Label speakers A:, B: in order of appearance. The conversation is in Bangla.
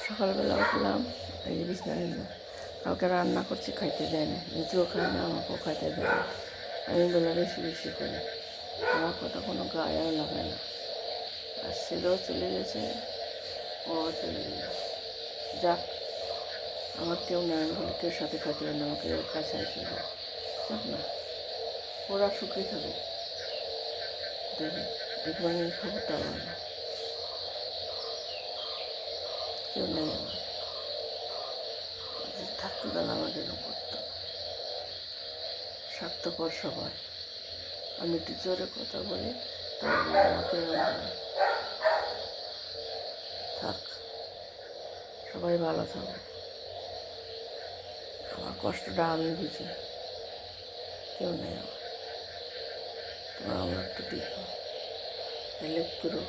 A: সকালবেলা উঠলাম, এই যে বিছনায় কালকে রান্না করছি, খাইতে দেয় না, নিজেও খায় না, আমাকেও খাইতে দেয় না। আমি বলে বেশি বেশি করে, আমার কথা কোনো গায়েও লাগে না। আর ছেলেও চলে গেছে, ও চলে গেল, যাক আমার কেউ নাই, আমি বলি কেউ সাথে খাইতে পারে না, আমাকে কাছে চলে যাক না, ওরা সুখে থাকুক। দেখি দেখবেন এই খবরটা আমার না, কেউ নেই আমার, থাকতে গেলে আমাদের করতো স্বার্থপর সবাই। আমি একটু জোরে কথা বলি, তাহলে আমাকে থাক, সবাই ভালো থাকুক। আমার কষ্টটা আমি বুঝি, কেউ নেই আমার। তোমরা আমার একটু দেখো, হেল্প করো।